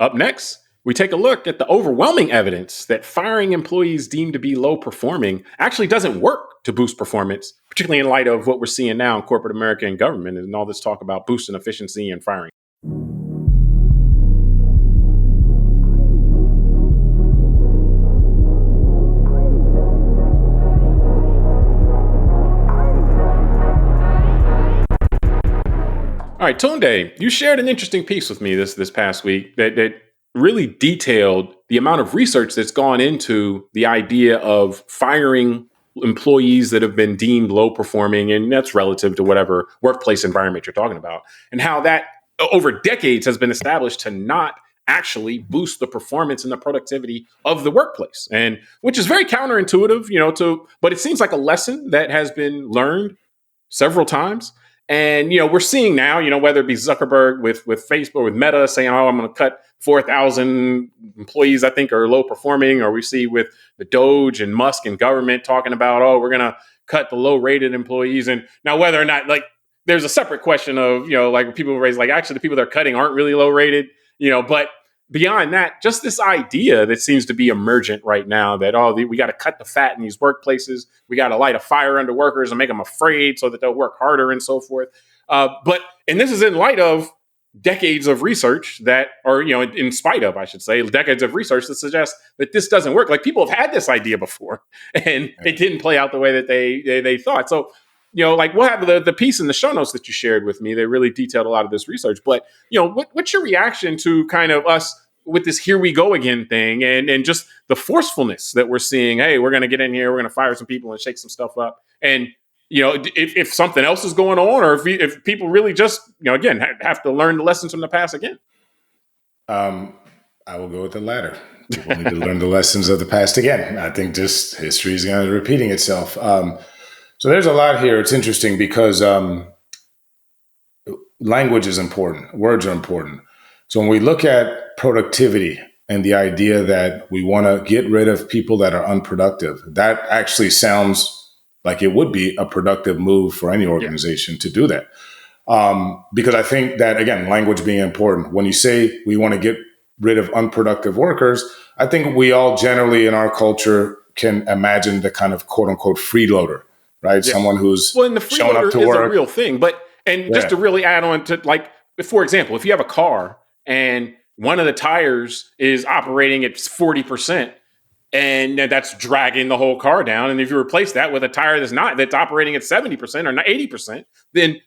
Up next, we take a look at the overwhelming evidence that firing employees deemed to be low performing actually doesn't work to boost performance, particularly in light of what we're seeing now in corporate America and government and all this talk about boosting efficiency and firing. All right, Tunde, you shared an interesting piece with me this past week that really detailed the amount of research that's gone into the idea of firing employees that have been deemed low performing, and that's relative to whatever workplace environment you're talking about, and how that over decades has been established to not actually boost the performance and the productivity of the workplace, and which is very counterintuitive, but it seems like a lesson that has been learned several times. And, we're seeing now, whether it be Zuckerberg with Facebook, with Meta saying, oh, I'm going to cut 4,000 employees I think are low performing, or we see with the Doge and Musk and government talking about, oh, we're going to cut the low rated employees. And now whether or not, there's a separate question of, people raise, actually the people they're cutting aren't really low rated, but beyond that, just this idea that seems to be emergent right now that, we got to cut the fat in these workplaces. We got to light a fire under workers and make them afraid so that they'll work harder and so forth. And this is in light of decades of research that, or, in spite of, I should say, decades of research that suggests that this doesn't work. People have had this idea before and it didn't play out the way that they thought. So, we'll have the piece in the show notes that you shared with me. They really detailed a lot of this research. But, what's your reaction to kind of us with this here we go again thing and just the forcefulness that we're seeing? Hey, we're going to get in here, we're going to fire some people and shake some stuff up. And, if something else is going on, or if people really just, again, have to learn the lessons from the past again. I will go with the latter. People need to learn the lessons of the past again. I think just history is going to be repeating itself. So there's a lot here. It's interesting because language is important. Words are important. So when we look at productivity and the idea that we want to get rid of people that are unproductive, that actually sounds like it would be a productive move for any organization to do that. Because I think that, again, language being important, when you say we want to get rid of unproductive workers, I think we all generally in our culture can imagine the kind of quote unquote freeloader, right? Yeah. Someone who's and the showing up to work is a real thing. But just to really add on to, for example, if you have a car and one of the tires is operating at 40%, and that's dragging the whole car down. And if you replace that with a tire that's operating at 70% or 80%, then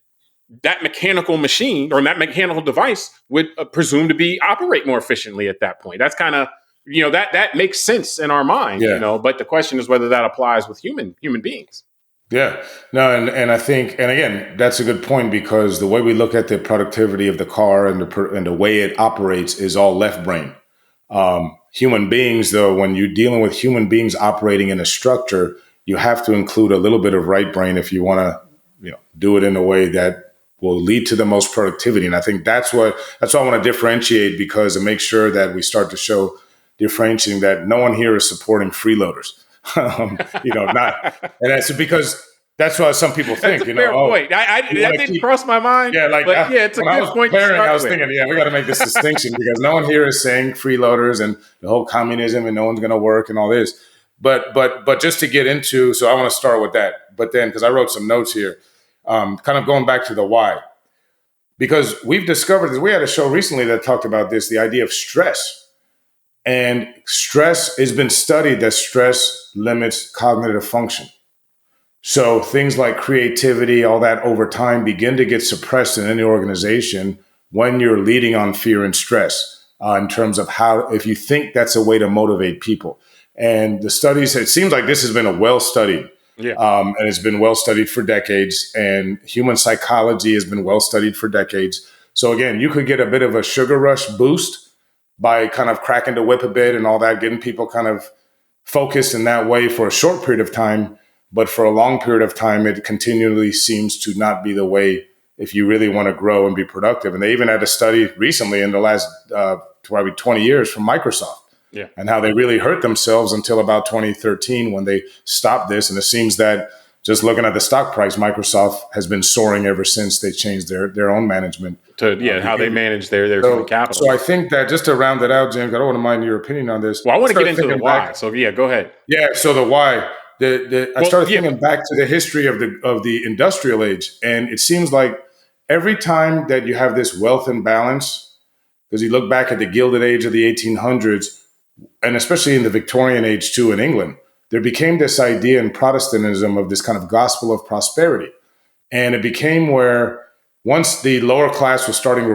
that mechanical machine or that mechanical device would presume to operate more efficiently at that point. That's kind of, that makes sense in our mind, but the question is whether that applies with human beings. Yeah, no. And I think, and again, that's a good point, because the way we look at the productivity of the car and the way it operates is all left brain. Human beings, though, when you're dealing with human beings operating in a structure, you have to include a little bit of right brain if you want to, do it in a way that will lead to the most productivity. And I think that's why I want to differentiate, because to make sure that we start to show differentiating that no one here is supporting freeloaders. Not, and that's because that's what some people think. That's a fair point. That didn't cross my mind. Yeah, it's a good point. I was thinking, we got to make this distinction, because no one here is saying freeloaders and the whole communism and no one's going to work and all this. But just to get into, so I want to start with that. But then, because I wrote some notes here, kind of going back to the why, because we've discovered that we had a show recently that talked about this, the idea of stress. And stress has been studied that stress limits cognitive function. So things like creativity, all that over time begin to get suppressed in any organization when you're leading on fear and stress in terms of how, if you think that's a way to motivate people. And the studies, it seems like this has been well studied. Yeah. And it's been well studied for decades. And human psychology has been well studied for decades. So again, you could get a bit of a sugar rush boost by kind of cracking the whip a bit and all that, getting people kind of focused in that way for a short period of time. But for a long period of time, it continually seems to not be the way if you really want to grow and be productive. And they even had a study recently in the last probably 20 years from Microsoft, and how they really hurt themselves until about 2013 when they stopped this. And it seems that just looking at the stock price, Microsoft has been soaring ever since they changed their own management. How they manage their human capital. So I think that, just to round it out, James, I don't want to mind your opinion on this. Well, I want to get into the why. So go ahead. Yeah. So the why. I started thinking back to the history of the industrial age, and it seems like every time that you have this wealth imbalance, because you look back at the Gilded Age of the 1800s, and especially in the Victorian age too in England, there became this idea in Protestantism of this kind of gospel of prosperity, and it became where once the lower class was starting to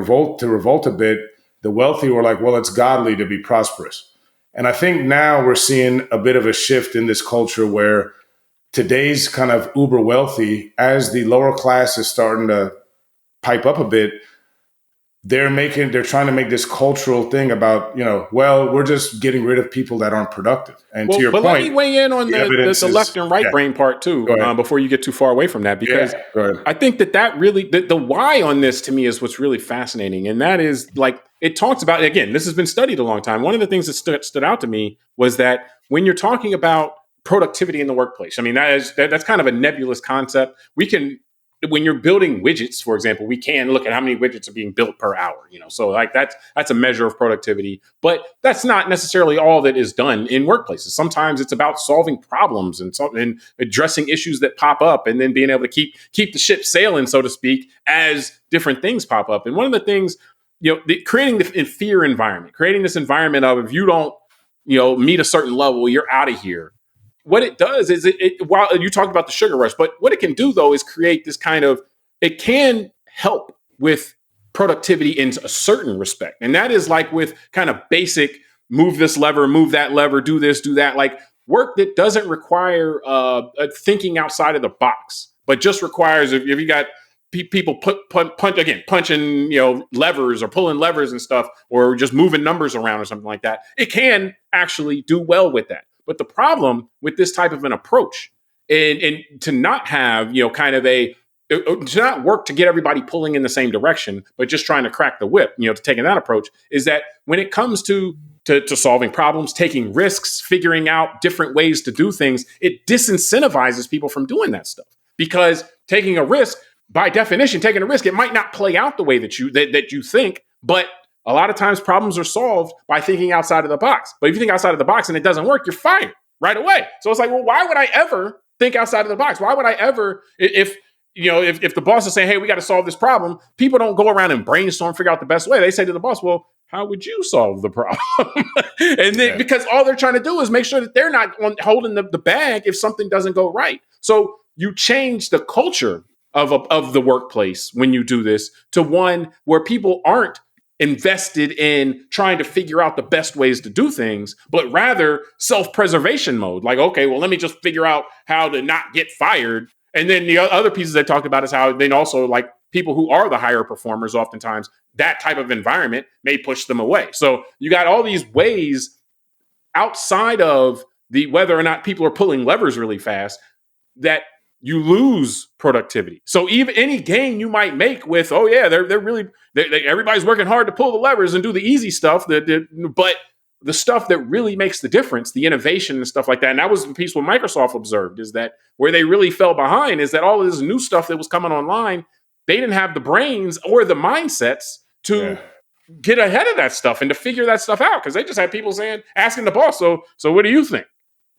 revolt a bit, the wealthy were like, well, it's godly to be prosperous. And I think now we're seeing a bit of a shift in this culture where today's kind of uber wealthy, as the lower class is starting to pipe up a bit, they're trying to make this cultural thing about, well, we're just getting rid of people that aren't productive. And to your point, let me weigh in on the left and right brain part too, before you get too far away from that, because I think that really, the why on this to me is what's really fascinating. And that is, like, it talks about, again, this has been studied a long time. One of the things that stood out to me was that when you're talking about productivity in the workplace, I mean, that's kind of a nebulous concept. When you're building widgets, for example, we can look at how many widgets are being built per hour, so like that's a measure of productivity, but that's not necessarily all that is done in workplaces. Sometimes it's about solving problems and addressing issues that pop up, and then being able to keep the ship sailing, so to speak, as different things pop up. And one of the things, creating the fear environment, creating this environment of, if you don't, meet a certain level, you're out of here. What it does is while you talked about the sugar rush, but what it can do though is create this kind of, it can help with productivity in a certain respect. And that is like with kind of basic, move this lever, move that lever, do this, do that, like work that doesn't require thinking outside of the box, but just requires, if you got people punching, levers or pulling levers and stuff, or just moving numbers around or something like that, it can actually do well with that. But the problem with this type of an approach, and to not have, to not work to get everybody pulling in the same direction, but just trying to crack the whip, to taking that approach, is that when it comes to solving problems, taking risks, figuring out different ways to do things, it disincentivizes people from doing that stuff. Because taking a risk, by definition, it might not play out the way that you think, but a lot of times problems are solved by thinking outside of the box. But if you think outside of the box and it doesn't work, you're fired right away. So it's like, well, why would I ever think outside of the box? Why would I ever, if the boss is saying, hey, we got to solve this problem, people don't go around and brainstorm, figure out the best way. They say to the boss, well, how would you solve the problem? And then, because all they're trying to do is make sure that they're not holding the bag if something doesn't go right. So you change the culture of the workplace when you do this to one where people aren't invested in trying to figure out the best ways to do things, but rather self-preservation mode. Like, okay, well, let me just figure out how to not get fired. And then the other pieces I talked about is how then also, like, people who are the higher performers, oftentimes that type of environment may push them away. So you got all these ways outside of the whether or not people are pulling levers really fast that you lose productivity. So even any gain you might make with, oh yeah, they're really everybody's working hard to pull the levers and do the easy stuff, but the stuff that really makes the difference, the innovation and stuff like that. And that was the piece what Microsoft observed, is that where they really fell behind is that all of this new stuff that was coming online, they didn't have the brains or the mindsets to get ahead of that stuff and to figure that stuff out, because they just had people asking the boss, so what do you think?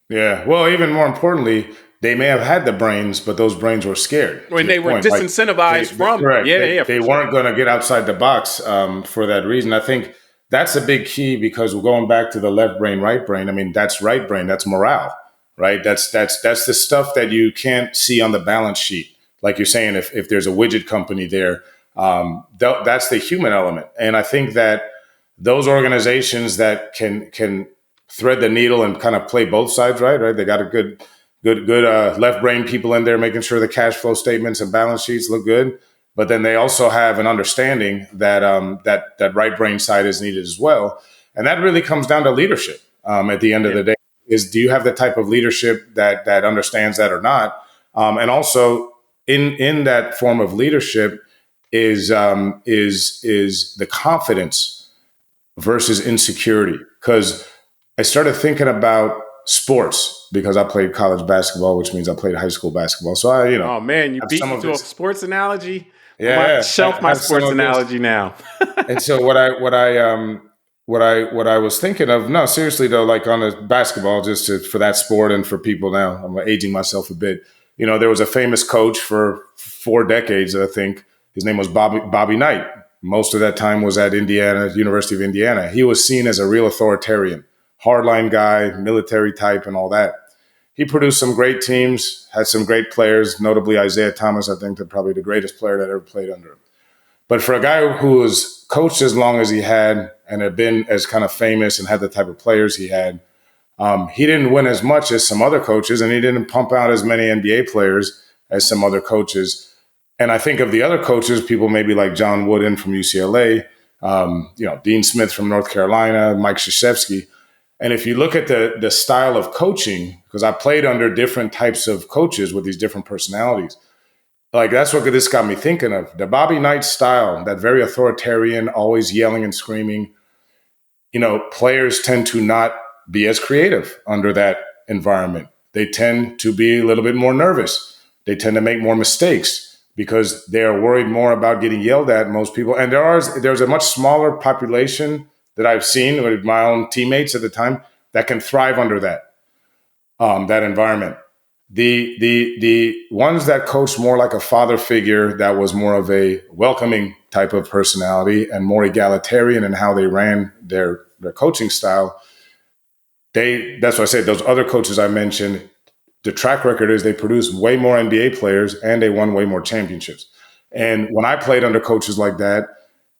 Yeah. Well, even more importantly, they may have had the brains, but those brains were scared. When they were disincentivized from. Correct. They weren't going to get outside the box for that reason. I think that's a big key, because we're going back to the left brain, right brain. I mean, that's right brain. That's morale, right? That's the stuff that you can't see on the balance sheet. Like you're saying, if there's a widget company there, that's the human element. And I think that those organizations that can thread the needle and kind of play both sides, right? They got a good left brain people in there making sure the cash flow statements and balance sheets look good. But then they also have an understanding that that right brain side is needed as well. And that really comes down to leadership. At the end of the day, is do you have the type of leadership that understands that or not? And also in that form of leadership is the confidence versus insecurity. Because I started thinking about sports because I played college basketball, which means I played high school basketball. So I, Oh man, you have beat some me of to a this. sports analogy. I'm about to Yeah, shelf I my have some sports of this. analogy now. And so what I was thinking of, no, seriously though, like on the basketball, for that sport and for people now, I'm aging myself a bit. There was a famous coach for 4 decades, I think. His name was Bobby Knight. Most of that time was at University of Indiana. He was seen as a real authoritarian, hardline guy, military type, and all that. He produced some great teams, had some great players, notably Isaiah Thomas, I think, probably the greatest player that ever played under him. But for a guy who was coached as long as he had and had been as kind of famous and had the type of players he had, he didn't win as much as some other coaches, and he didn't pump out as many NBA players as some other coaches. And I think of the other coaches, people maybe like John Wooden from UCLA, Dean Smith from North Carolina, Mike Krzyzewski. And if you look at the style of coaching, because I played under different types of coaches with these different personalities, like that's what this got me thinking of. The Bobby Knight style, that very authoritarian, always yelling and screaming, players tend to not be as creative under that environment. They tend to be a little bit more nervous. They tend to make more mistakes because they are worried more about getting yelled at, most people. And there's a much smaller population that I've seen with my own teammates at the time that can thrive under that environment. The ones that coached more like a father figure, that was more of a welcoming type of personality and more egalitarian in how they ran their coaching style. That's why I said those other coaches I mentioned, the track record is they produced way more NBA players and they won way more championships. And when I played under coaches like that,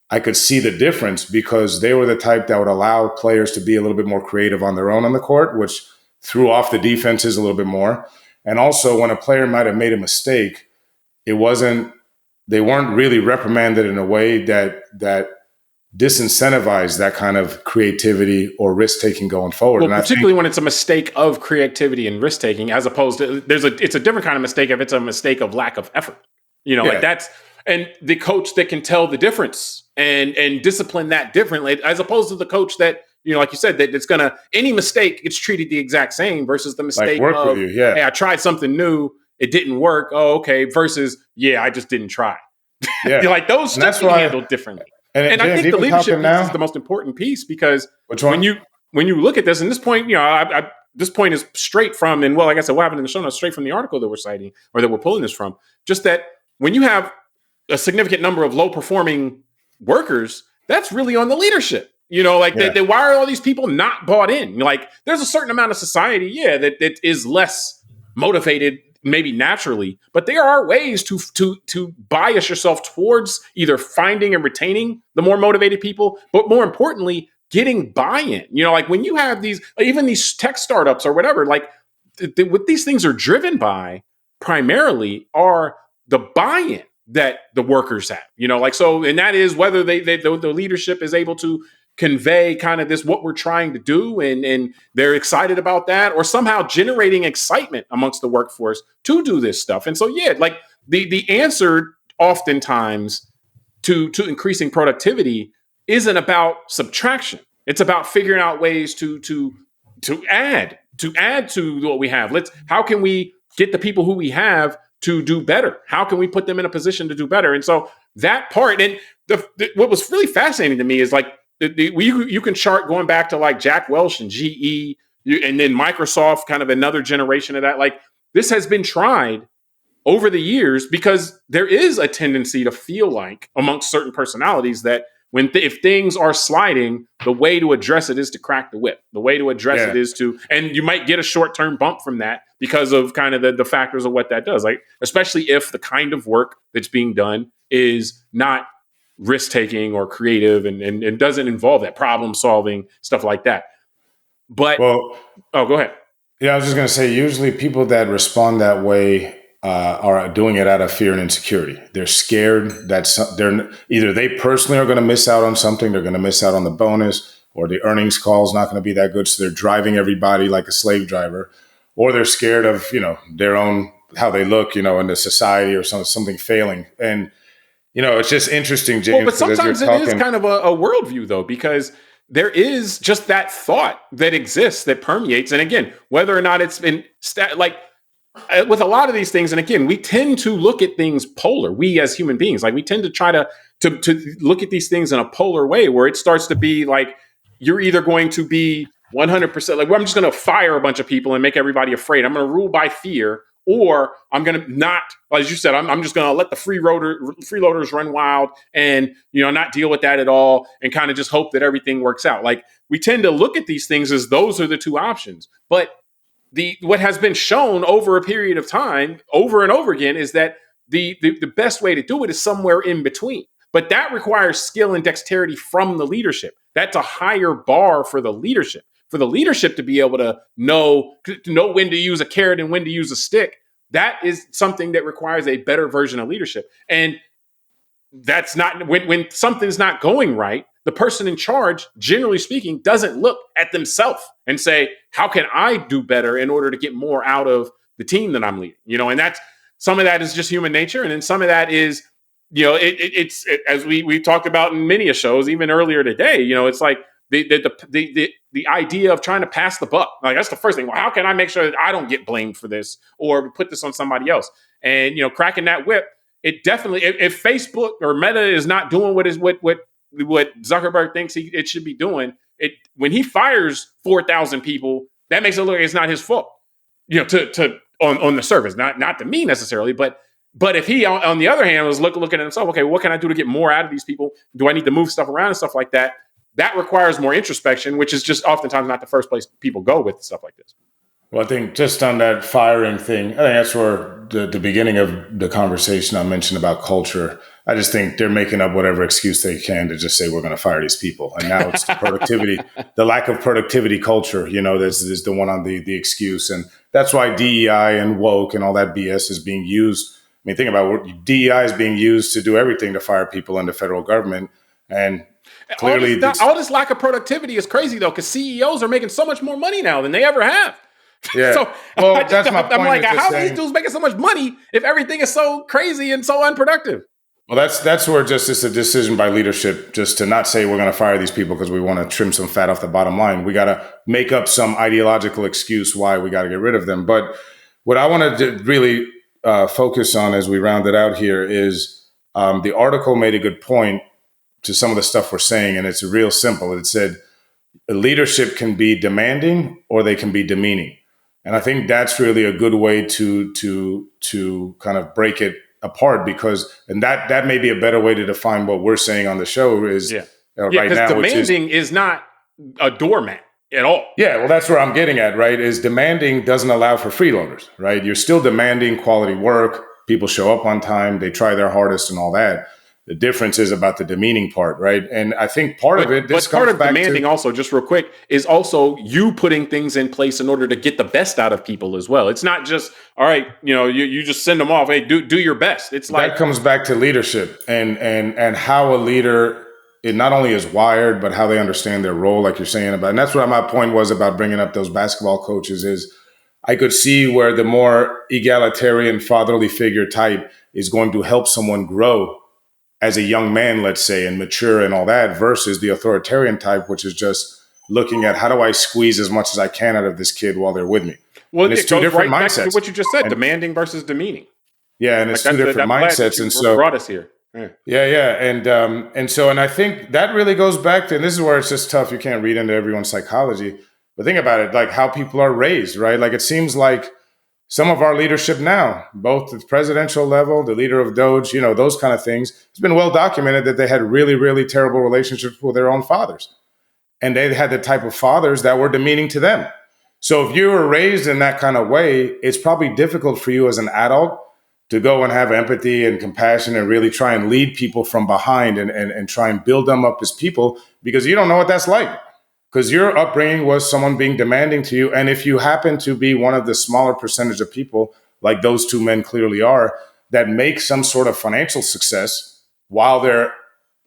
I could see the difference because they were the type that would allow players to be a little bit more creative on their own on the court, which threw off the defenses a little bit more. And also when a player might have made a mistake, they weren't really reprimanded in a way that disincentivized that kind of creativity or risk taking going forward. Well, and particularly when it's a mistake of creativity and risk taking, as opposed to it's a different kind of mistake if it's a mistake of lack of effort. Like that's, and the coach that can tell the difference and discipline that differently, as opposed to the coach that, like you said, that it's gonna, any mistake it's treated the exact same versus the mistake of, hey, I tried something new, it didn't work. Oh, okay. Versus, I just didn't try. Like those should be handled differently. And I think the leadership piece is the most important piece because when you look at this, and this point, this point is straight from, and well, like I said, what happened in the show notes, straight from the article that we're citing or that we're pulling this from, just that when you have a significant number of low performing workers, that's really on the leadership. Why are all these people not bought in? Like, there's a certain amount of society, that is less motivated, maybe naturally, but there are ways to bias yourself towards either finding and retaining the more motivated people, but more importantly, getting buy-in. Like when you have these, even these tech startups or whatever, like what these things are driven by primarily are the buy-in that the workers have, and that is whether the leadership is able to convey kind of this, what we're trying to do, and they're excited about that, or somehow generating excitement amongst the workforce to do this stuff. And so, like the answer oftentimes to increasing productivity isn't about subtraction. It's about figuring out ways to add to what we have. How can we get the people who we have to do better? How can we put them in a position to do better? And so that part, and what was really fascinating to me is like you can chart going back to like Jack Welch and GE, and then Microsoft, kind of another generation of that. Like this has been tried over the years because there is a tendency to feel like amongst certain personalities that if things are sliding, the way to address it is to crack the whip. The way to address it is to, and you might get a short-term bump from that because of kind of the factors of what that does. Like, especially if the kind of work that's being done is not risk-taking or creative and doesn't involve that problem-solving, stuff like that. But, go ahead. Yeah, I was just going to say, usually people that respond that way are doing it out of fear and insecurity. They're scared that they personally are going to miss out on something. They're going to miss out on the bonus, or the earnings call is not going to be that good. So they're driving everybody like a slave driver, or they're scared of, their own, how they look, in the society or something failing. And, it's just interesting, James. Well, but sometimes it is kind of a worldview though, because there is just that thought that exists that permeates. And again, whether or not it's been with a lot of these things, and again, we tend to look at things polar. We as human beings, like we tend to try to look at these things in a polar way, where it starts to be like you're either going to be 100% like, well, I'm just going to fire a bunch of people and make everybody afraid. I'm going to rule by fear, or I'm going to not, as you said, I'm just going to let the freeloaders run wild and not deal with that at all, and kind of just hope that everything works out. Like we tend to look at these things as those are the two options, but what has been shown over a period of time, over and over again, is that the best way to do it is somewhere in between. But that requires skill and dexterity from the leadership. That's a higher bar for the leadership. For the leadership to be able to know when to use a carrot and when to use a stick, that is something that requires a better version of leadership. And that's not when something's not going right. The person in charge, generally speaking, doesn't look at themselves and say, how can I do better in order to get more out of the team that I'm leading? And that's some of that is just human nature. And then some of that is, it's as we talked about in many shows, even earlier today, it's like the idea of trying to pass the buck. Like that's the first thing. Well, how can I make sure that I don't get blamed for this or put this on somebody else? And, cracking that whip, it definitely, if Facebook or Meta is not doing what Zuckerberg thinks it should be doing, when he fires 4,000 people, that makes it look like it's not his fault, on the surface, not to me necessarily, but if he, on the other hand, was looking at himself, okay, what can I do to get more out of these people? Do I need to move stuff around and stuff like that? That requires more introspection, which is just oftentimes not the first place people go with stuff like this. Well, I think just on that firing thing, I think that's where the beginning of the conversation I mentioned about culture. I just think they're making up whatever excuse they can to just say we're going to fire these people. And now it's the productivity, the lack of productivity culture, is the one on the excuse. And that's why DEI and woke and all that BS is being used. I mean, think about what DEI is being used to do everything to fire people in the federal government. And clearly all this lack of productivity is crazy, though, because CEOs are making so much more money now than they ever have. Yeah. So well, that's my point. I'm like, how are these dudes making so much money if everything is so crazy and so unproductive? Well, that's where just it's a decision by leadership just to not say we're going to fire these people because we want to trim some fat off the bottom line. We got to make up some ideological excuse why we got to get rid of them. But what I wanted to really focus on as we round it out here is the article made a good point to some of the stuff we're saying, and it's real simple. It said leadership can be demanding or they can be demeaning. And I think that's really a good way to kind of break it apart, because that may be a better way to define what we're saying on the show is right now. Demanding is not a doormat at all. Yeah, well, that's where I'm getting at, right? Is demanding doesn't allow for freeloaders, right? You're still demanding quality work. People show up on time. They try their hardest and all that. The difference is about the demeaning part, right? And I think part of demanding also, just real quick, is also you putting things in place in order to get the best out of people as well. It's not just, all right, you just send them off. Hey, do your best. It's like that comes back to leadership and how a leader, it not only is wired, but how they understand their role, like you're saying about. And that's what my point was about bringing up those basketball coaches is I could see where the more egalitarian fatherly figure type is going to help someone grow as a young man, let's say, and mature and all that, versus the authoritarian type, which is just looking at how do I squeeze as much as I can out of this kid while they're with me. Well, it's two different mindsets. Back to what you just said, demanding versus demeaning. Yeah, and it's two different mindsets. And so brought us here. Yeah. And I think that really goes back to, and this is where it's just tough. You can't read into everyone's psychology, but think about it, like how people are raised, right? Like it seems like some of our leadership now, both at the presidential level, the leader of Doge, those kind of things, it's been well documented that they had really, really terrible relationships with their own fathers. And they had the type of fathers that were demeaning to them. So if you were raised in that kind of way, it's probably difficult for you as an adult to go and have empathy and compassion and really try and lead people from behind and try and build them up as people, because you don't know what that's like. Because your upbringing was someone being demanding to you. And if you happen to be one of the smaller percentage of people, like those two men clearly are, that make some sort of financial success while they're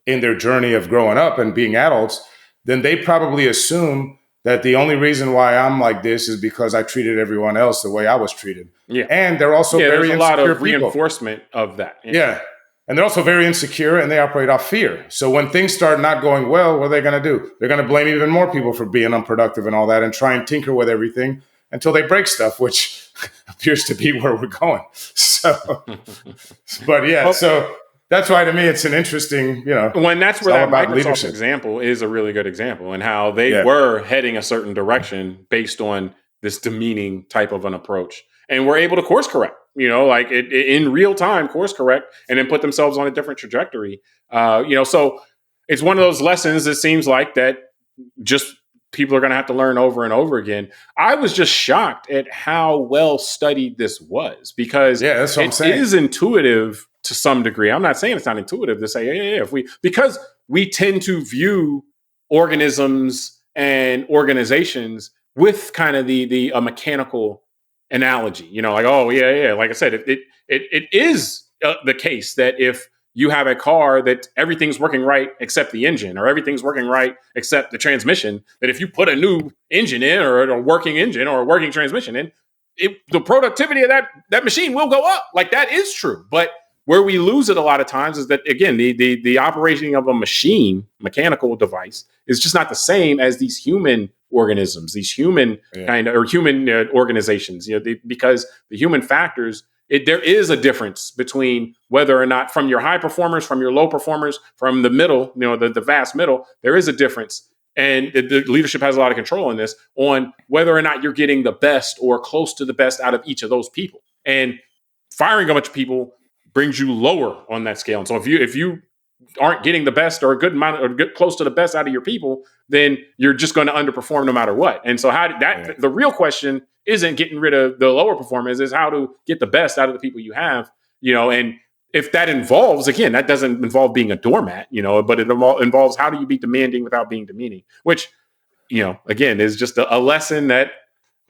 in their journey of growing up and being adults, then they probably assume that the only reason why I'm like this is because I treated everyone else the way I was treated. Yeah. And they're also very there's a lot of people. reinforcement of that. Yeah. And they're also very insecure, and they operate off fear. So when things start not going well, what are they going to do? They're going to blame even more people for being unproductive and all that, and try and tinker with everything until they break stuff, which appears to be where we're going. So, but yeah, so that's why to me it's an interesting, when that's where that Microsoft leadership example is a really good example, and how they were heading a certain direction based on this demeaning type of an approach, and were able to course correct, like in real time, course correct, and then put themselves on a different trajectory. So it's one of those lessons that seems like that just people are going to have to learn over and over again. I was just shocked at how well studied this was, because that's what I'm saying. It is intuitive to some degree. I'm not saying it's not intuitive to say, because we tend to view organisms and organizations with kind of the mechanical analogy, like, like I said, it is the case that if you have a car that everything's working right except the engine, or everything's working right except the transmission, that if you put a new engine in, or a working engine or a working transmission in, the productivity of that machine will go up. Like, that is true. But where we lose it a lot of times is that, again, the operating of a mechanical device is just not the same as these human organisms, these human human organizations, because the human factors, there is a difference between whether or not, from your high performers, from your low performers, from the middle, the vast middle, there is a difference. And the leadership has a lot of control in this, on whether or not you're getting the best or close to the best out of each of those people. And firing a bunch of people brings you lower on that scale. And so if you aren't getting the best, or a good amount, or get close to the best out of your people, then you're just going to underperform no matter what. And so the real question isn't getting rid of the lower performers, is how to get the best out of the people you have, and if that involves, again, that doesn't involve being a doormat, but it involves how do you be demanding without being demeaning, which, again, is just a lesson that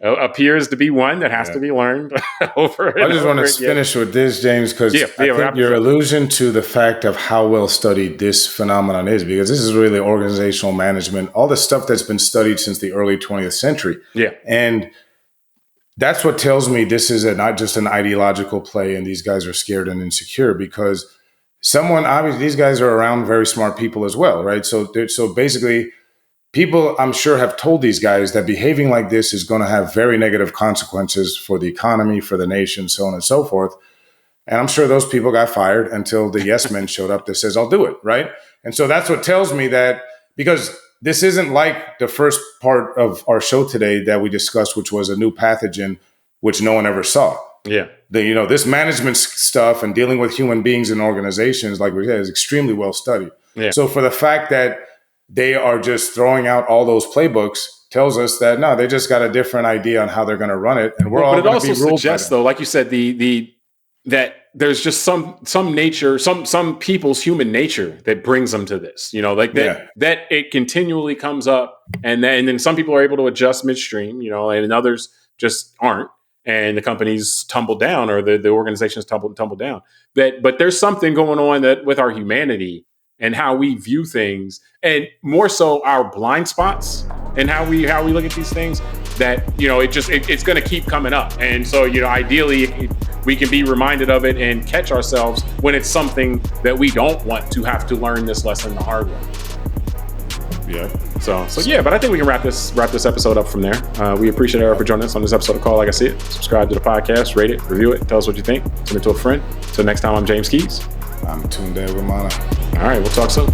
appears to be one that has to be learned over and over. I just want to finish with this, James, because I think your allusion to the fact of how well studied this phenomenon is, because this is really organizational management, all the stuff that's been studied since the early 20th century. Yeah. And that's what tells me this is not just an ideological play, and these guys are scared and insecure, because obviously these guys are around very smart people as well, right? So basically, people, I'm sure, have told these guys that behaving like this is going to have very negative consequences for the economy, for the nation, so on and so forth. And I'm sure those people got fired until the yes men showed up that says, I'll do it, right? And so that's what tells me that, because this isn't like the first part of our show today that we discussed, which was a new pathogen, which no one ever saw. Yeah. This management stuff and dealing with human beings and organizations, like we said, is extremely well studied. Yeah. So for the fact that they are just throwing out all those playbooks tells us that no, they just got a different idea on how they're going to run it, and we're all going to be ruled by them. But it also suggests, though, like you said, that there's just some nature, some people's human nature that brings them to this. That it continually comes up, and then some people are able to adjust midstream, and others just aren't, and the companies tumble down, or the organizations tumble down. But there's something going on that with our humanity and how we view things, and more so our blind spots and how we look at these things, that it's going to keep coming up. And so ideally we can be reminded of it and catch ourselves when it's something that we don't want to have to learn this lesson the hard way. Yeah. So yeah, but I think we can wrap this episode up from there. We appreciate everyone for joining us on this episode of Call Like I See It. Subscribe to the podcast, rate it, review it, tell us what you think, send it to a friend. Till next time, I'm James Keys. I'm Tunde Ogunlana. All right, we'll talk soon.